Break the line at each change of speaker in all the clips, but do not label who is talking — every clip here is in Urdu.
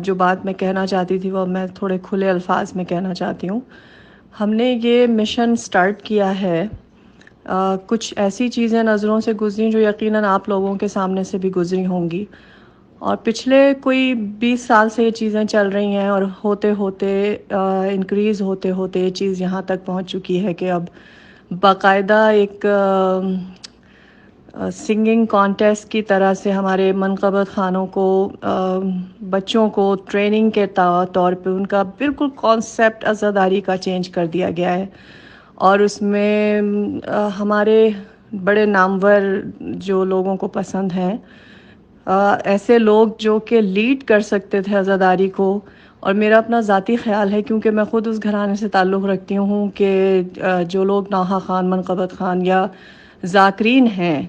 جو بات میں کہنا چاہتی تھی وہ میں تھوڑے کھلے الفاظ میں کہنا چاہتی ہوں. ہم نے یہ مشن سٹارٹ کیا ہے، کچھ ایسی چیزیں نظروں سے گزری جو یقیناً آپ لوگوں کے سامنے سے بھی گزری ہوں گی، اور پچھلے کوئی 20 سال سے یہ چیزیں چل رہی ہیں، اور ہوتے ہوتے انکریز ہوتے ہوتے یہ چیز یہاں تک پہنچ چکی ہے کہ اب باقاعدہ ایک سنگنگ کانٹیسٹ کی طرح سے ہمارے منقبت خانوں کو بچوں کو ٹریننگ کے طور پہ ان کا بالکل کانسیپٹ عزاداری کا چینج کر دیا گیا ہے. اور اس میں ہمارے بڑے نامور جو لوگوں کو پسند ہیں، ایسے لوگ جو کہ لیڈ کر سکتے تھے عزاداری کو. اور میرا اپنا ذاتی خیال ہے، کیونکہ میں خود اس گھرانے سے تعلق رکھتی ہوں، کہ جو لوگ نوحہ خان، منقبت خان یا ذاکرین ہیں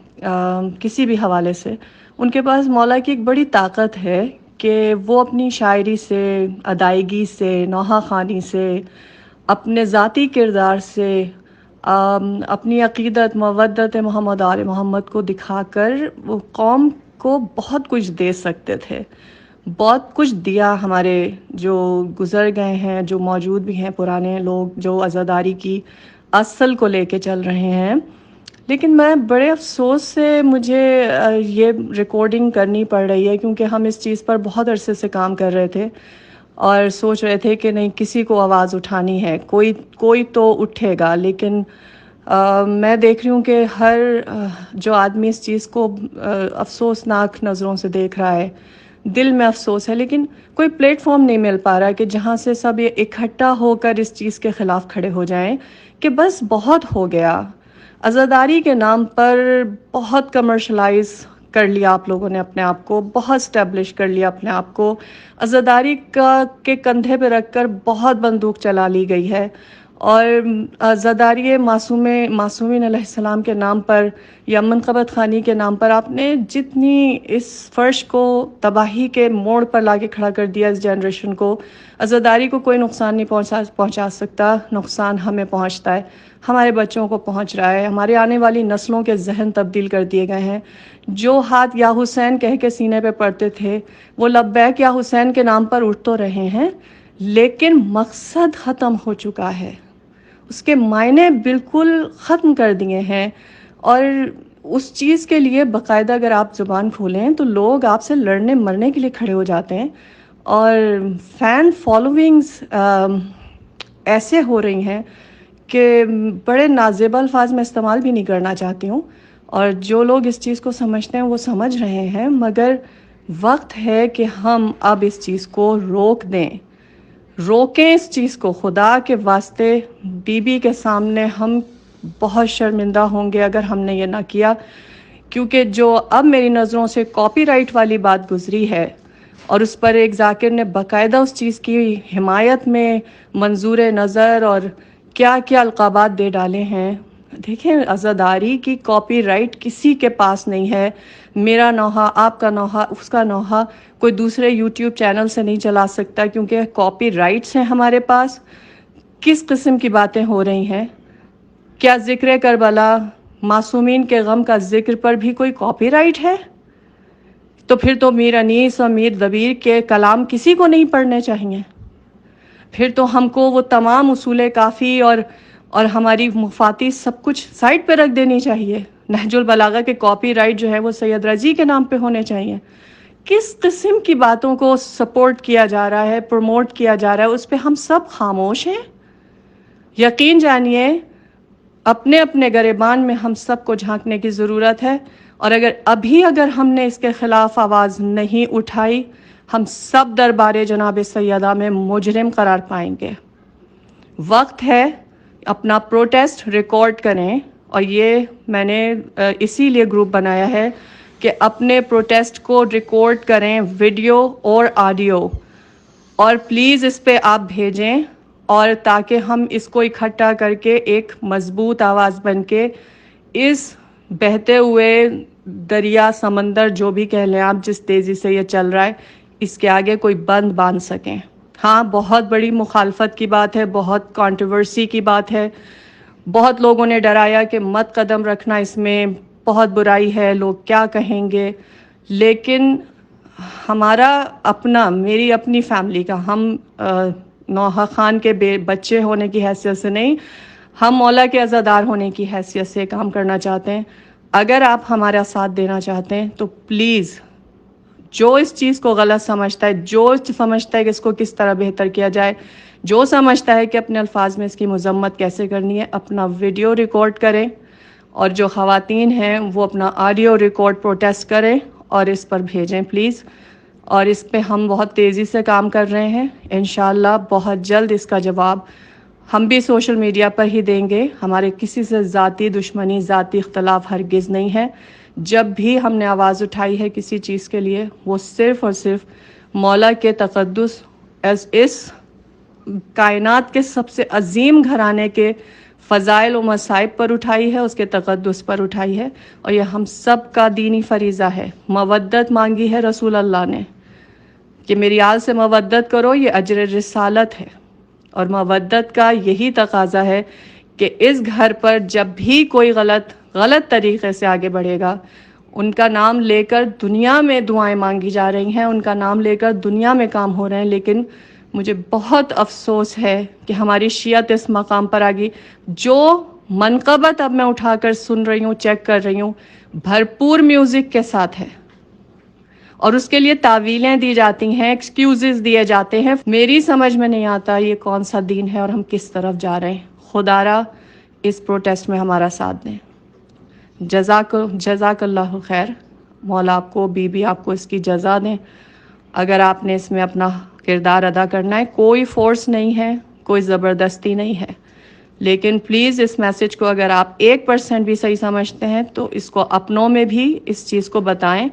کسی بھی حوالے سے، ان کے پاس مولا کی ایک بڑی طاقت ہے کہ وہ اپنی شاعری سے، ادائیگی سے، نوحہ خانی سے، اپنے ذاتی کردار سے، اپنی عقیدت، مودت محمد آل محمد کو دکھا کر وہ قوم کو بہت کچھ دے سکتے تھے. بہت کچھ دیا ہمارے جو گزر گئے ہیں، جو موجود بھی ہیں پرانے لوگ جو عزاداری کی اصل کو لے کے چل رہے ہیں. لیکن میں بڑے افسوس سے مجھے یہ ریکارڈنگ کرنی پڑ رہی ہے، کیونکہ ہم اس چیز پر بہت عرصے سے کام کر رہے تھے اور سوچ رہے تھے کہ نہیں، کسی کو آواز اٹھانی ہے، کوئی تو اٹھے گا. لیکن میں دیکھ رہی ہوں کہ ہر جو آدمی اس چیز کو افسوسناک نظروں سے دیکھ رہا ہے، دل میں افسوس ہے، لیکن کوئی پلیٹ فارم نہیں مل پا رہا کہ جہاں سے سب یہ اکٹھا ہو کر اس چیز کے خلاف کھڑے ہو جائیں کہ بس بہت ہو گیا. عزاداری کے نام پر بہت کمرشلائز کر لیا آپ لوگوں نے اپنے آپ کو، بہت اسٹیبلش کر لیا اپنے آپ کو. عزاداری کے کندھے پہ رکھ کر بہت بندوق چلا لی گئی ہے. اور عزاداری معصومین علیہ السلام کے نام پر یا منقبت خانی کے نام پر آپ نے جتنی اس فرش کو تباہی کے موڑ پر لا کے کھڑا کر دیا اس جنریشن کو. عزاداری کو کوئی نقصان نہیں پہنچا سکتا، نقصان ہمیں پہنچتا ہے، ہمارے بچوں کو پہنچ رہا ہے، ہمارے آنے والی نسلوں کے ذہن تبدیل کر دیے گئے ہیں. جو ہاتھ یا حسین کہہ کے سینے پہ پڑتے تھے وہ لبیک یا حسین کے نام پر اٹھ تو رہے ہیں، لیکن مقصد ختم ہو چکا ہے، اس کے معنی بالکل ختم کر دیے ہیں. اور اس چیز کے لیے باقاعدہ اگر آپ زبان کھولیں تو لوگ آپ سے لڑنے مرنے کے لیے کھڑے ہو جاتے ہیں. اور فین فالوونگز ایسے ہو رہی ہیں کہ بڑے نازیبا الفاظ میں استعمال بھی نہیں کرنا چاہتی ہوں. اور جو لوگ اس چیز کو سمجھتے ہیں وہ سمجھ رہے ہیں، مگر وقت ہے کہ ہم اب اس چیز کو روکیں اس چیز کو. خدا کے واسطے بی بی کے سامنے ہم بہت شرمندہ ہوں گے اگر ہم نے یہ نہ کیا. کیونکہ جو اب میری نظروں سے کاپی رائٹ والی بات گزری ہے، اور اس پر ایک ذاکر نے باقاعدہ اس چیز کی حمایت میں منظور نظر اور کیا کیا القابات دے ڈالے ہیں. دیکھیں، عزاداری کی کاپی رائٹ کسی کے پاس نہیں ہے. میرا نوحہ، آپ کا نوحہ، اس کا نوحہ کوئی دوسرے یوٹیوب چینل سے نہیں چلا سکتا، کیونکہ کاپی رائٹس ہیں ہمارے پاس. کس قسم کی باتیں ہو رہی ہیں؟ کیا ذکر کربلا، معصومین کے غم کا ذکر پر بھی کوئی کاپی رائٹ ہے؟ تو پھر تو میر انیس اور میر دبیر کے کلام کسی کو نہیں پڑھنے چاہیے. پھر تو ہم کو وہ تمام اصول کافی اور ہماری مفادی سب کچھ سائٹ پہ رکھ دینی چاہیے. نہج البلاغہ کے کاپی رائٹ جو ہے وہ سید رضی کے نام پہ ہونے چاہیے. کس قسم کی باتوں کو سپورٹ کیا جا رہا ہے، پروموٹ کیا جا رہا ہے، اس پہ ہم سب خاموش ہیں. یقین جانیے، اپنے اپنے گریبان میں ہم سب کو جھانکنے کی ضرورت ہے. اور اگر ہم نے اس کے خلاف آواز نہیں اٹھائی، ہم سب دربار جناب سیدہ میں مجرم قرار پائیں گے. وقت ہے اپنا پروٹیسٹ ریکارڈ کریں. اور یہ میں نے اسی لیے گروپ بنایا ہے کہ اپنے پروٹیسٹ کو ریکارڈ کریں، ویڈیو اور آڈیو، اور پلیز اس پہ آپ بھیجیں، اور تاکہ ہم اس کو اکٹھا کر کے ایک مضبوط آواز بن کے اس بہتے ہوئے دریا، سمندر، جو بھی کہہ لیں آپ، جس تیزی سے یہ چل رہا ہے، اس کے آگے کوئی بند باندھ سکیں. ہاں، بہت بڑی مخالفت کی بات ہے، بہت کنٹروورسی کی بات ہے. بہت لوگوں نے ڈرایا کہ مت قدم رکھنا، اس میں بہت برائی ہے، لوگ کیا کہیں گے. لیکن ہمارا اپنا، میری اپنی فیملی کا، ہم نوحہ خان کے بچے ہونے کی حیثیت سے نہیں، ہم مولا کے عزادار ہونے کی حیثیت سے کام کرنا چاہتے ہیں. اگر آپ ہمارا ساتھ دینا چاہتے ہیں تو پلیز، جو اس چیز کو غلط سمجھتا ہے، جو سمجھتا ہے کہ اس کو کس طرح بہتر کیا جائے، جو سمجھتا ہے کہ اپنے الفاظ میں اس کی مذمت کیسے کرنی ہے، اپنا ویڈیو ریکارڈ کریں، اور جو خواتین ہیں وہ اپنا آڈیو ریکارڈ پروٹیسٹ کریں اور اس پر بھیجیں پلیز. اور اس پہ ہم بہت تیزی سے کام کر رہے ہیں. انشاءاللہ بہت جلد اس کا جواب ہم بھی سوشل میڈیا پر ہی دیں گے. ہمارے کسی سے ذاتی دشمنی، ذاتی اختلاف ہرگز نہیں ہے. جب بھی ہم نے آواز اٹھائی ہے کسی چیز کے لیے، وہ صرف اور صرف مولا کے تقدس اس کائنات کے سب سے عظیم گھرانے کے فضائل و مصائب پر اٹھائی ہے، اس کے تقدس پر اٹھائی ہے. اور یہ ہم سب کا دینی فریضہ ہے. مودت مانگی ہے رسول اللہ نے کہ میری آل سے مودت کرو، یہ اجر رسالت ہے. اور مودت کا یہی تقاضا ہے کہ اس گھر پر جب بھی کوئی غلط طریقے سے آگے بڑھے گا، ان کا نام لے کر دنیا میں دعائیں مانگی جا رہی ہیں، ان کا نام لے کر دنیا میں کام ہو رہے ہیں، لیکن مجھے بہت افسوس ہے کہ ہماری شیعت اس مقام پر آ گئی. جو منقبت اب میں اٹھا کر سن رہی ہوں، چیک کر رہی ہوں، بھرپور میوزک کے ساتھ ہے، اور اس کے لیے تعویلیں دی جاتی ہیں، ایکسکیوزز دیے جاتے ہیں. میری سمجھ میں نہیں آتا یہ کون سا دین ہے اور ہم کس طرف جا رہے ہیں. خدارا اس پروٹیسٹ میں ہمارا ساتھ دیں. جزاک اللہ خیر. مولا آپ کو، بی بی آپ کو اس کی جزا دیں. اگر آپ نے اس میں اپنا کردار ادا کرنا ہے، کوئی فورس نہیں ہے، کوئی زبردستی نہیں ہے، لیکن پلیز اس میسج کو اگر آپ 1% بھی صحیح سمجھتے ہیں تو اس کو اپنوں میں بھی اس چیز کو بتائیں.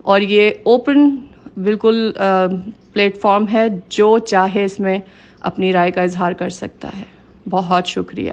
اور یہ اوپن بالکل پلیٹ فارم ہے، جو چاہے اس میں اپنی رائے کا اظہار کر سکتا ہے. بہت شکریہ.